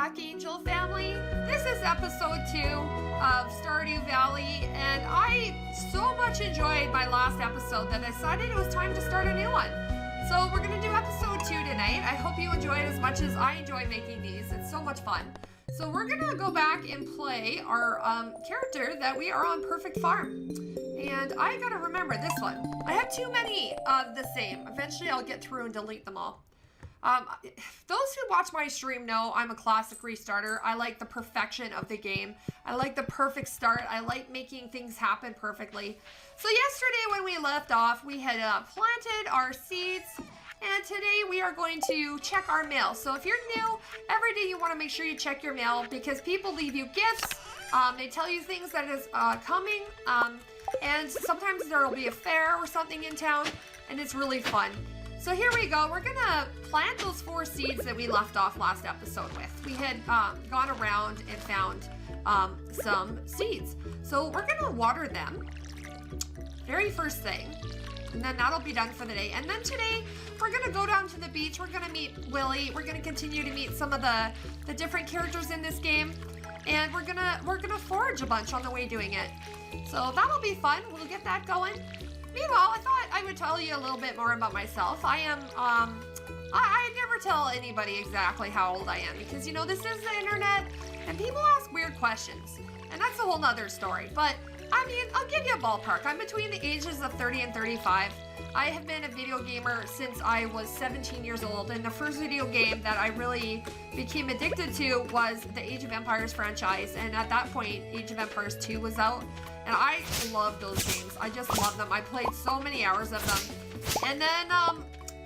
back, Angel family. This is episode 2 of Stardew Valley, and I so much enjoyed my last episode that I decided it was time to start a new one. So we're going to do episode 2 tonight. I hope you enjoy it as much as I enjoy making these. It's so much fun. So we're going to go back and play our character that we are on Perfect Farm. And I got to remember this one. I have too many of the same. Eventually I'll get through and delete them all. Those who watch my stream know I'm a classic restarter. I like the perfection of the game. I like the perfect start. I like making things happen perfectly. So yesterday when we left off, we had planted our seeds, and today we are going to check our mail. So if you're new, every day you want to make sure you check your mail because people leave you gifts. They tell you things that is coming, and sometimes there will be a fair or something in town, and it's really fun. So here we go. We're gonna plant those 4 seeds that we left off last episode with. We had gone around and found some seeds. So we're gonna water them very first thing, and then that'll be done for the day. And then today we're gonna go down to the beach. We're gonna meet Willie. We're gonna continue to meet some of the different characters in this game, and we're gonna forage a bunch on the way doing it. So that'll be fun. We'll get that going. Meanwhile, I thought I would tell you a little bit more about myself. I am, I never tell anybody exactly how old I am because, you know, this is the internet and people ask weird questions. And that's a whole nother story. But, I mean, I'll give you a ballpark. I'm between the ages of 30 and 35. I have been a video gamer since I was 17 years old. And the first video game that I really became addicted to was the Age of Empires franchise. And at that point, Age of Empires 2 was out. And I love those games. I just love them. I played so many hours of them. And then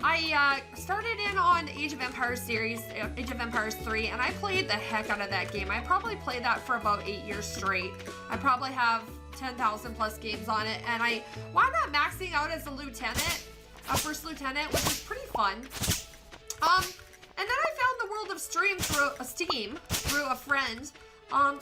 I started in on the Age of Empires series, Age of Empires 3, and I played the heck out of that game. I probably played that for about 8 years straight. I probably have 10,000 plus games on it, and I wound up maxing out as a lieutenant, a first lieutenant, which was pretty fun. And then I found the world of Steam through a friend. On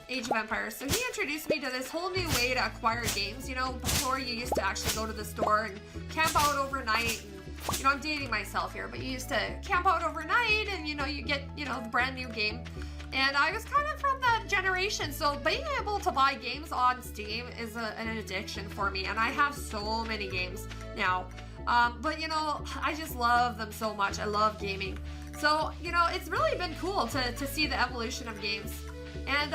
Age of Empires. So he introduced me to this whole new way to acquire games. You know, before you used to actually go to the store and camp out overnight. And, you know, I'm dating myself here, but you used to camp out overnight and, you know, you get, you know, the brand new game. And I was kind of from that generation. So being able to buy games on Steam is an addiction for me. And I have so many games now. But, you know, I just love them so much. I love gaming. So, you know, it's really been cool to see the evolution of games. And,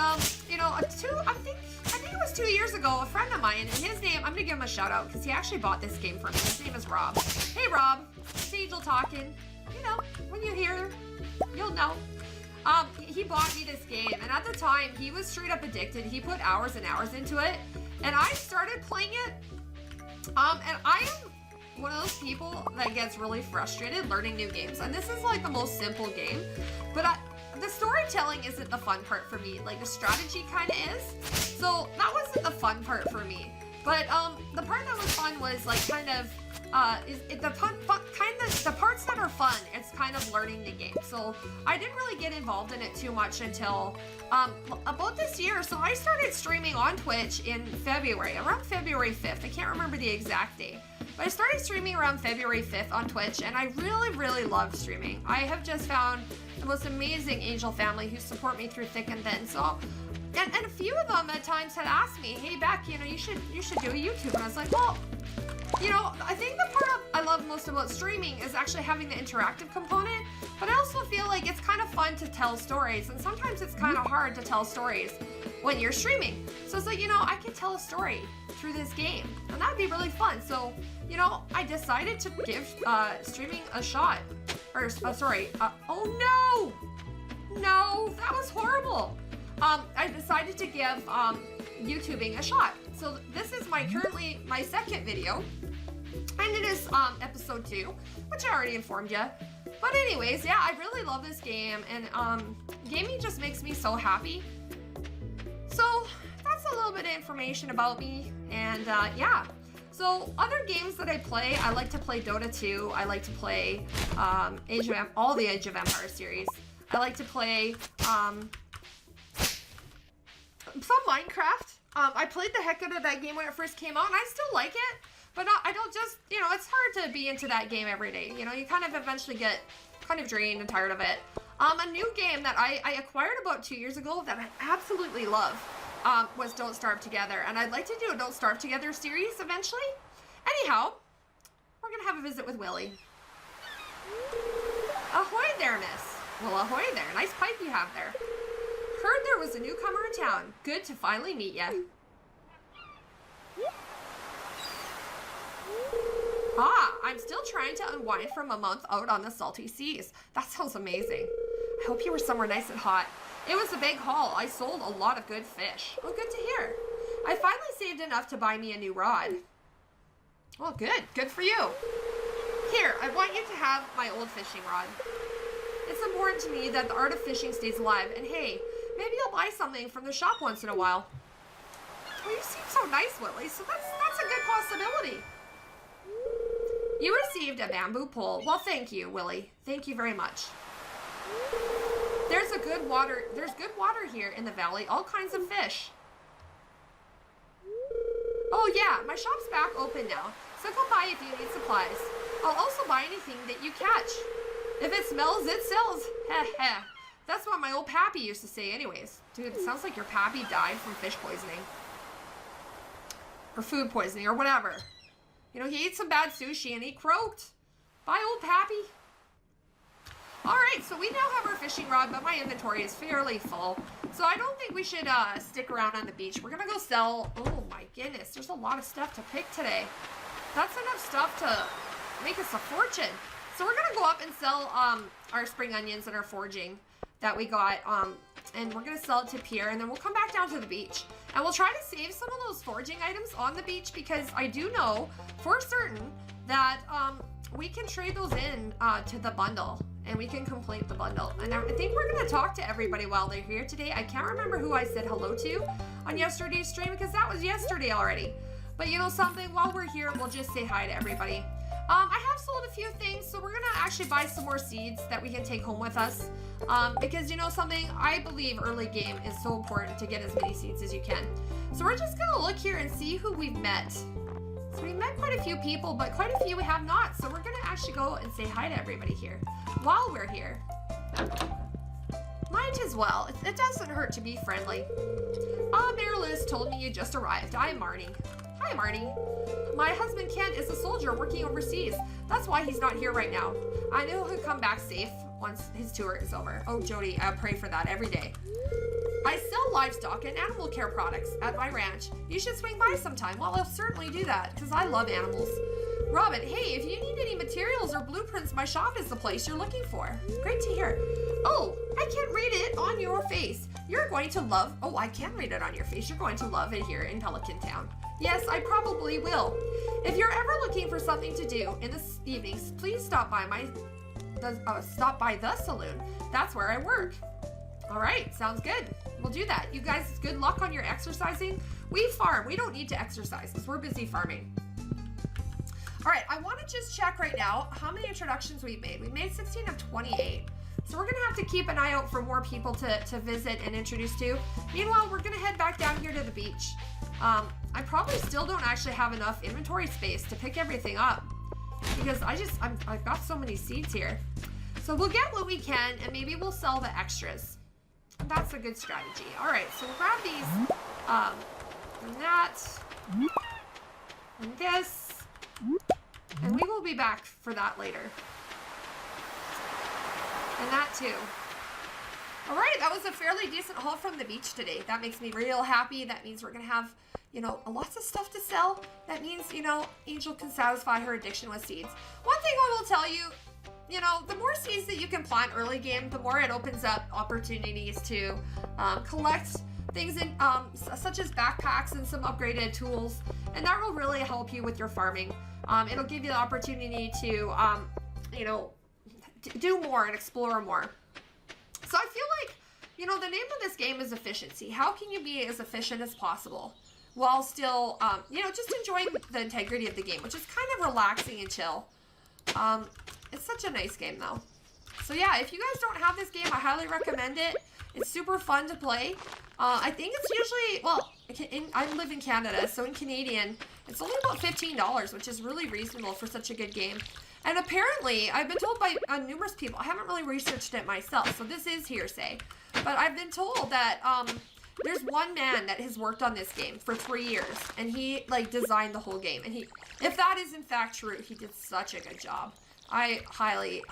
you know, I think it was 2 years ago, a friend of mine, and his name, I'm gonna give him a shout out, because he actually bought this game for me. His name is Rob. Hey, Rob. It's Angel talking. You know, when you hear, you'll know. He bought me this game, and at the time, he was straight up addicted. He put hours and hours into it, and I started playing it, and I am one of those people that gets really frustrated learning new games, and this is like the most simple game, but the storytelling isn't the fun part for me. Like, the strategy kind of is. So that wasn't the fun part for me. But the part that was fun was like kind of the parts that are fun. It's kind of learning the game. So I didn't really get involved in it too much until about this year. So I started streaming on Twitch in February, around February 5th. I can't remember the exact day. But I started streaming around February 5th on Twitch, and I really, really love streaming. I have just found the most amazing Angel family who support me through thick and thin. So, and a few of them at times had asked me, "Hey, Beck, you know, you should do a YouTube." And I was like, well, you know, I think the part I love most about streaming is actually having the interactive component. But I also feel like it's kind of fun to tell stories, and sometimes it's kind of hard to tell stories when you're streaming. So it's like, you know, I could tell a story through this game, and that'd be really fun. So, you know, I decided to give streaming a shot. Or, oh no, that was horrible. I decided to give YouTubing a shot. So this is currently my second video, and it is episode 2, which I already informed you. But anyways, yeah, I really love this game, and gaming just makes me so happy. So that's a little bit of information about me, and yeah. So other games that I play, I like to play Dota 2. I like to play all the Age of Empires series. I like to play some Minecraft. I played the heck out of that game when it first came out, and I still like it. But I don't just, you know, it's hard to be into that game every day. You know, you kind of eventually get kind of drained and tired of it. A new game that I acquired about 2 years ago that I absolutely love was Don't Starve Together. And I'd like to do a Don't Starve Together series eventually. Anyhow, we're going to have a visit with Willie. Ahoy there, miss. Well, ahoy there. Nice pipe you have there. Heard there was a newcomer in town. Good to finally meet ya. Ah, I'm still trying to unwind from a month out on the salty seas. That sounds amazing. I hope you were somewhere nice and hot. It was a big haul. I sold a lot of good fish. Oh, good to hear. I finally saved enough to buy me a new rod. Well, good. Good for you. Here, I want you to have my old fishing rod. It's important to me that the art of fishing stays alive. And hey, maybe you'll buy something from the shop once in a while. Well, you seem so nice, Willie, so that's a good possibility. You received a bamboo pole. Well, thank you, Willie. Thank you very much. There's good water here in the valley. All kinds of fish. Oh yeah, my shop's back open now. So come by if you need supplies. I'll also buy anything that you catch. If it smells, it sells. Heh heh. That's what my old pappy used to say anyways. Dude, it sounds like your pappy died from fish poisoning. Or food poisoning or whatever. You know, he ate some bad sushi and he croaked. Bye, old pappy. Alright, so we now have our fishing rod, but my inventory is fairly full. So I don't think we should stick around on the beach. We're going to go sell... Oh my goodness, there's a lot of stuff to pick today. That's enough stuff to make us a fortune. So we're going to go up and sell our spring onions and our foraging that we got. And we're going to sell it to Pierre, and then we'll come back down to the beach. And we'll try to save some of those foraging items on the beach because I do know for certain that we can trade those in to the bundle. And we can complete the bundle. And I think we're going to talk to everybody while they're here today. I can't remember who I said hello to on yesterday's stream because that was yesterday already. But you know something? While we're here, we'll just say hi to everybody. I have sold a few things, so we're going to actually buy some more seeds that we can take home with us. Because you know something? I believe early game is so important to get as many seeds as you can. So we're just going to look here and see who we've met. So we met quite a few people, but quite a few we have not. So we're going to actually go and say hi to everybody here while we're here. Might as well. It doesn't hurt to be friendly. Mayor Liz told me you just arrived. I'm Marnie. Hi, Marnie. My husband Kent is a soldier working overseas. That's why he's not here right now. I know he'll come back safe once his tour is over. Oh, Jody, I pray for that every day. I sell livestock and animal care products at my ranch. You should swing by sometime. Well, I'll certainly do that because I love animals. Robin, hey, if you need any materials or blueprints, my shop is the place you're looking for. Great to hear. Oh, I can't read it on your face. You're going to love... Oh, I can read it on your face. You're going to love it here in Pelican Town. Yes, I probably will. If you're ever looking for something to do in the evenings, please stop by the saloon. That's where I work. All right, sounds good. We'll do that. You guys, good luck on your exercising. We farm. We don't need to exercise because we're busy farming. All right, I want to just check right now how many introductions we've made. We made 16 of 28. So we're going to have to keep an eye out for more people to visit and introduce to. Meanwhile, we're going to head back down here to the beach. I probably still don't actually have enough inventory space to pick everything up because I've got so many seeds here. So we'll get what we can and maybe we'll sell the extras. That's a good strategy. All right, so we'll grab these, and that, and this, and we will be back for that later. And that too. All right, that was a fairly decent haul from the beach today. That makes me real happy. That means we're gonna have, you know, lots of stuff to sell. That means, you know, Angel can satisfy her addiction with seeds. One thing I will tell you, you know, the more seeds that you can plant early game, the more it opens up opportunities to collect things in, such as backpacks and some upgraded tools, and that will really help you with your farming. It'll give you the opportunity to, you know, do more and explore more. So I feel like, you know, the name of this game is efficiency. How can you be as efficient as possible while still, you know, just enjoying the integrity of the game, which is kind of relaxing and chill. It's such a nice game though. So yeah, if you guys don't have this game, I highly recommend it. It's super fun to play. I think it's usually, well, I live in Canada, so in Canadian, it's only about $15, which is really reasonable for such a good game. And apparently, I've been told by numerous people, I haven't really researched it myself, so this is hearsay, but I've been told that there's one man that has worked on this game for 3 years, and he like designed the whole game, and he, if that is in fact true, he did such a good job. I highly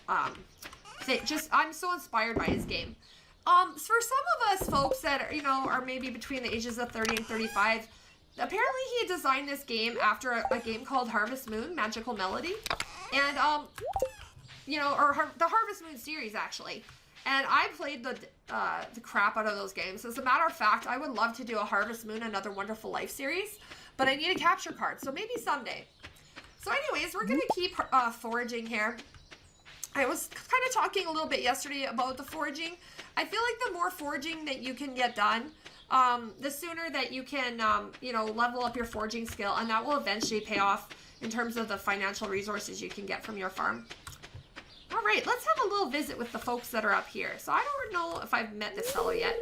I'm so inspired by his game. For some of us folks that are, you know, are maybe between the ages of 30 and 35, apparently he designed this game after a game called Harvest Moon, Magical Melody, and you know, or the Harvest Moon series actually. And I played the crap out of those games. As a matter of fact, I would love to do a Harvest Moon, Another Wonderful Life series, but I need a capture card, so maybe someday. So anyways, we're going to keep foraging here. I was kind of talking a little bit yesterday about the foraging. I feel like the more foraging that you can get done, the sooner that you can, you know, level up your foraging skill, and that will eventually pay off in terms of the financial resources you can get from your farm. All right, let's have a little visit with the folks that are up here. So I don't know if I've met this fellow yet.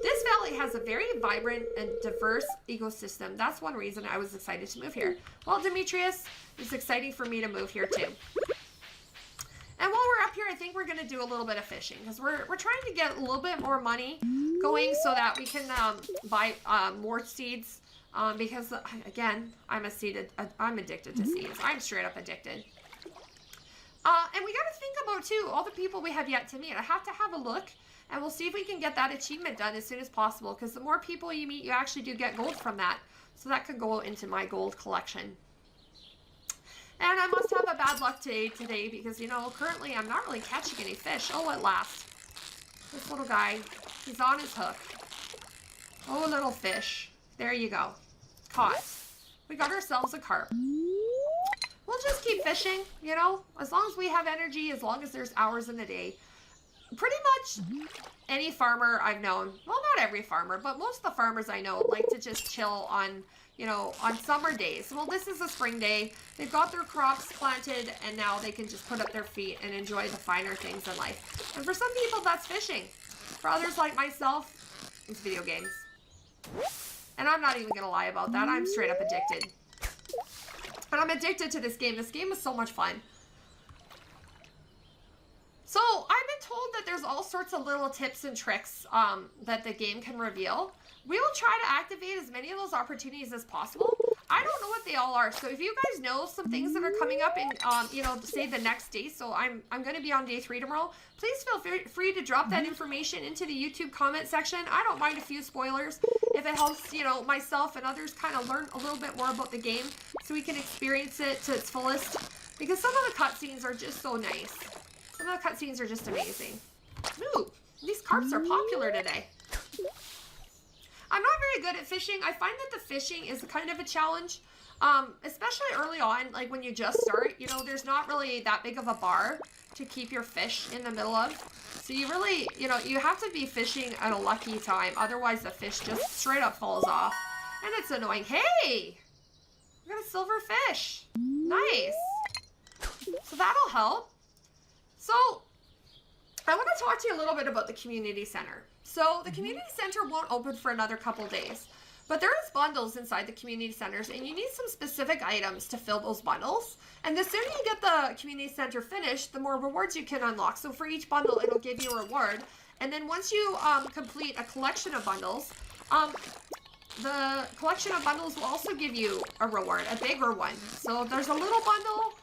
This valley has a very vibrant and diverse ecosystem. That's one reason I was excited to move here. Well, Demetrius, it's exciting for me to move here too. And while we're up here, I think we're going to do a little bit of fishing because we're trying to get a little bit more money going so that we can buy more seeds. Because again, I'm addicted to seeds. I'm straight up addicted. And we got to think about, too, all the people we have yet to meet. I have to have a look, and we'll see if we can get that achievement done as soon as possible, because the more people you meet, you actually do get gold from that. So that could go into my gold collection. And I must have a bad luck today because, you know, currently I'm not really catching any fish. Oh, at last. This little guy, he's on his hook. Oh, little fish. There you go. Caught. We got ourselves a carp. We'll just keep fishing, you know, as long as we have energy, as long as there's hours in the day. Pretty much any farmer I've known, well, not every farmer, but most of the farmers I know like to just chill on, you know, on summer days. Well, this is a spring day. They've got their crops planted, and now they can just put up their feet and enjoy the finer things in life. And for some people, that's fishing. For others like myself, it's video games. And I'm not even going to lie about that. I'm straight up addicted. And I'm addicted to this game. This game is so much fun. So I've been told that there's all sorts of little tips and tricks that the game can reveal. We will try to activate as many of those opportunities as possible. I don't know what they all are. So if you guys know some things that are coming up in, you know, say the next day. So I'm going to be on day 3 tomorrow. Please feel free to drop that information into the YouTube comment section. I don't mind a few spoilers if it helps, you know, myself and others kind of learn a little bit more about the game so we can experience it to its fullest. Because some of the cutscenes are just so nice. Some of the cutscenes are just amazing. Ooh, these carps are popular today. I'm not very good at fishing. I find that the fishing is kind of a challenge, especially early on, like when you just start. You know, there's not really that big of a bar to keep your fish in the middle of. So you really, you know, you have to be fishing at a lucky time. Otherwise, the fish just straight up falls off. And it's annoying. Hey! We got a silver fish. Nice. So that'll help. So I want to talk to you a little bit about the community center. So the community center won't open for another couple days, but there is bundles inside the community centers, and you need some specific items to fill those bundles. And the sooner you get the community center finished, the more rewards you can unlock. So for each bundle, it'll give you a reward. And then once you complete a collection of bundles, the collection of bundles will also give you a reward, a bigger one. So there's a little bundle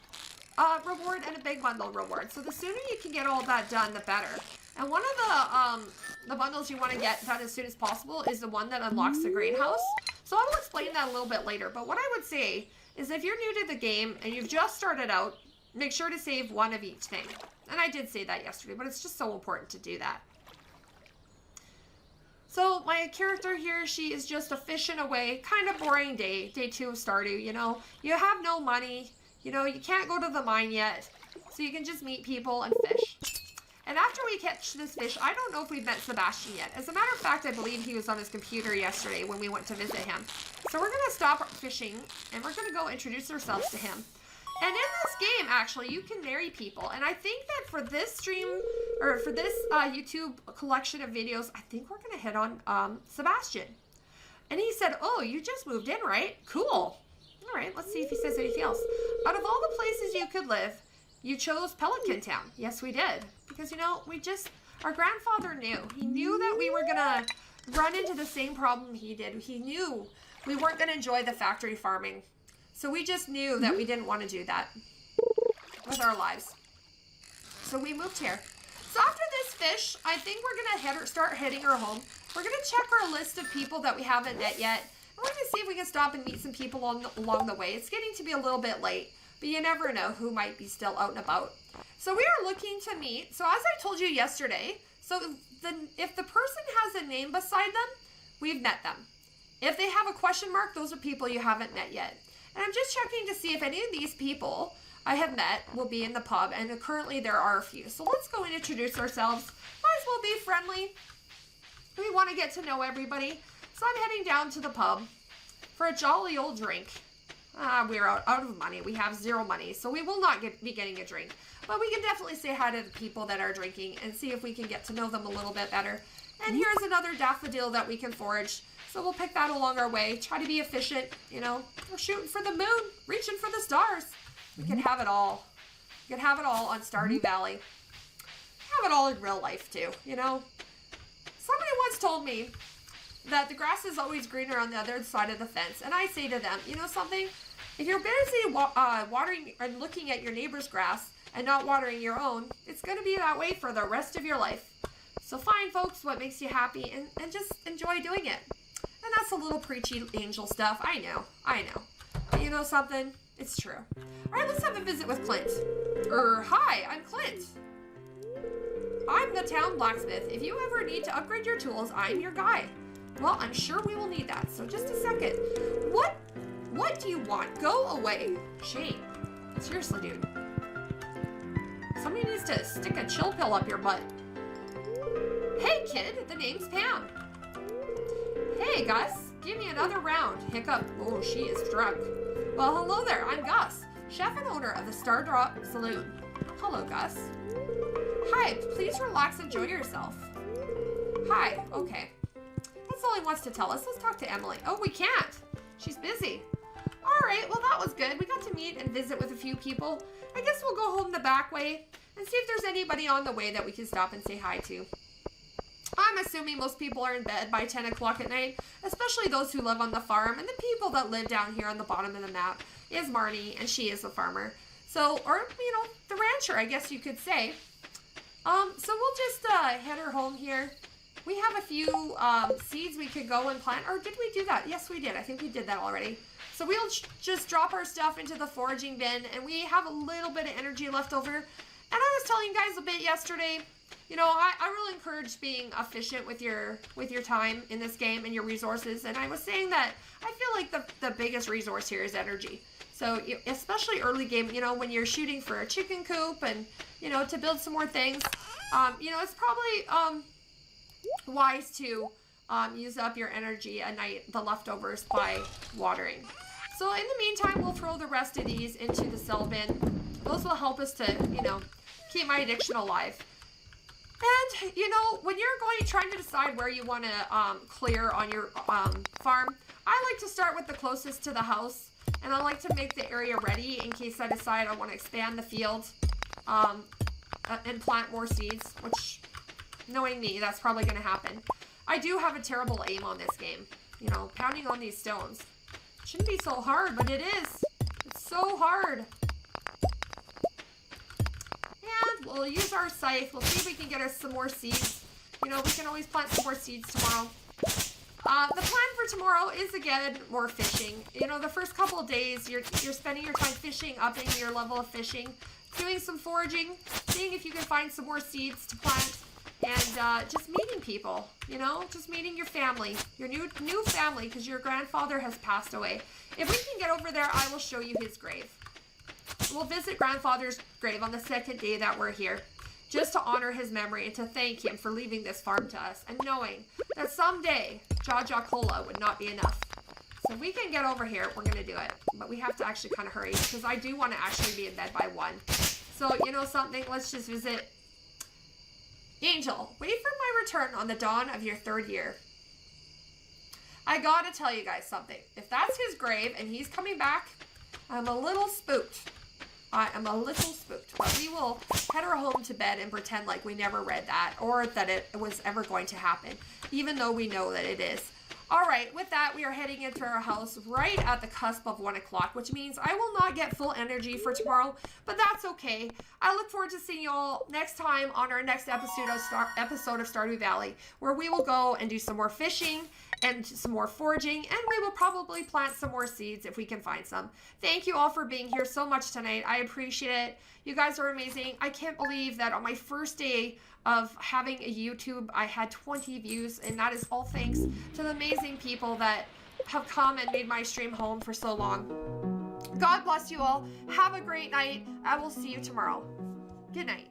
reward and a big bundle reward. So the sooner you can get all that done, the better. And one of the bundles you want to get done as soon as possible is the one that unlocks the greenhouse. So I will explain that a little bit later. But what I would say is if you're new to the game and you've just started out, make sure to save one of each thing. And I did say that yesterday, but it's just so important to do that. So my character here, she is just a fishing away, kind of boring day 2 of Stardew, you know. You have no money, you know, you can't go to the mine yet, so you can just meet people and fish. And after we catch this fish, I don't know if we've met Sebastian yet. As a matter of fact, I believe he was on his computer yesterday when we went to visit him. So we're going to stop fishing, and we're going to go introduce ourselves to him. And in this game, actually, you can marry people. And I think that for this stream, or for this YouTube collection of videos, I think we're going to hit on Sebastian. And he said, oh, you just moved in, right? Cool. All right, let's see if he says anything else. Out of all the places you could live, you chose Pelican Town. Yes, we did. Because, you know, our grandfather knew. He knew that we were going to run into the same problem he did. He knew we weren't going to enjoy the factory farming. So we just knew that we didn't want to do that with our lives. So we moved here. So after this fish, I think we're going to start heading our home. We're going to check our list of people that we haven't met yet. We're going to see if we can stop and meet some people along the way. It's getting to be a little bit late, but you never know who might be still out and about. So we are looking to meet. So as I told you yesterday, if the person has a name beside them, we've met them. If they have a question mark, those are people you haven't met yet. And I'm just checking to see if any of these people I have met will be in the pub, and currently there are a few. So let's go and introduce ourselves. Might as well be friendly. We want to get to know everybody. So I'm heading down to the pub for a jolly old drink. We're out of money. We have zero money, so we will not be getting a drink. But we can definitely say hi to the people that are drinking and see if we can get to know them a little bit better. And here's another daffodil that we can forage. So we'll pick that along our way. Try to be efficient, you know. We're shooting for the moon, reaching for the stars. We can have it all. We can have it all on Stardew Valley. Have it all in real life too, you know. Somebody once told me that the grass is always greener on the other side of the fence. And I say to them, you know something? If you're busy watering and looking at your neighbor's grass and not watering your own, it's going to be that way for the rest of your life. So find, folks, what makes you happy and just enjoy doing it. And that's a little preachy angel stuff. I know. But you know something? It's true. All right, let's have a visit with Clint. Hi, I'm Clint. I'm the town blacksmith. If you ever need to upgrade your tools, I'm your guy. Well, I'm sure we will need that. So just a second. What do you want? Go away. Shame. Seriously, dude. Somebody needs to stick a chill pill up your butt. Hey, kid. The name's Pam. Hey, Gus. Give me another round. Hiccup. Oh, she is drunk. Well, hello there. I'm Gus, chef and owner of the Stardew Saloon. Hello, Gus. Hi. Please relax. Enjoy yourself. Hi. Okay. That's all he wants to tell us. Let's talk to Emily. Oh, we can't. She's busy. All right. Well, that was good. We got to meet and visit with a few people. I guess we'll go home the back way and see if there's anybody on the way that we can stop and say hi to. I'm assuming most people are in bed by 10 o'clock at night, especially those who live on the farm. And the people that live down here on the bottom of the map is Marnie, and she is the farmer. So, or, you know, the rancher, I guess you could say. So we'll just head her home here. We have a few seeds we could go and plant. Or did we do that? Yes, we did. I think we did that already. So we'll just drop our stuff into the foraging bin, and we have a little bit of energy left over. And I was telling you guys a bit yesterday. You know, I really encourage being efficient with your time in this game and your resources. And I was saying that I feel like the biggest resource here is energy. So especially early game, you know, when you're shooting for a chicken coop and, you know, to build some more things, you know, it's probably wise to use up your energy at night, the leftovers, by watering. So in the meantime, we'll throw the rest of these into the sell bin. Those will help us to, you know, keep my addiction alive. And, you know, when you're trying to decide where you want to clear on your farm, I like to start with the closest to the house. And I like to make the area ready in case I decide I want to expand the field and plant more seeds, which, knowing me, that's probably going to happen. I do have a terrible aim on this game. You know, pounding on these stones. It shouldn't be so hard, but it is. It's so hard. And we'll use our scythe. We'll see if we can get us some more seeds. You know, we can always plant some more seeds tomorrow. The plan for tomorrow is, again, more fishing. You know, the first couple of days, you're spending your time fishing, upping your level of fishing, doing some foraging, seeing if you can find some more seeds to plant, and just meeting people, you know, just meeting your family, your new family, because your grandfather has passed away. If we can get over there, I will show you his grave. We'll visit grandfather's grave on the second day that we're here, just to honor his memory and to thank him for leaving this farm to us and knowing that someday Jaja Cola would not be enough. So if we can get over here, we're going to do it. But we have to actually kind of hurry because I do want to actually be in bed by 1. So, you know something? Let's just visit. Angel, wait for my return on the dawn of your 3rd year. I gotta tell you guys something. If that's his grave and he's coming back, I'm a little spooked. I am a little spooked, but we will head her home to bed and pretend like we never read that or that it was ever going to happen, even though we know that it is. All right, with that, we are heading into our house right at the cusp of 1 o'clock, which means I will not get full energy for tomorrow, but that's okay. I look forward to seeing you all next time on our next episode of Stardew Valley, where we will go and do some more fishing and some more foraging, and we will probably plant some more seeds if we can find some. Thank you all for being here so much tonight. I appreciate it. You guys are amazing. I can't believe that on my first day of having a YouTube, I had 20 views, and that is all thanks to the amazing people that have come and made my stream home for so long. God bless you all. Have a great night. I will see you tomorrow. Good night.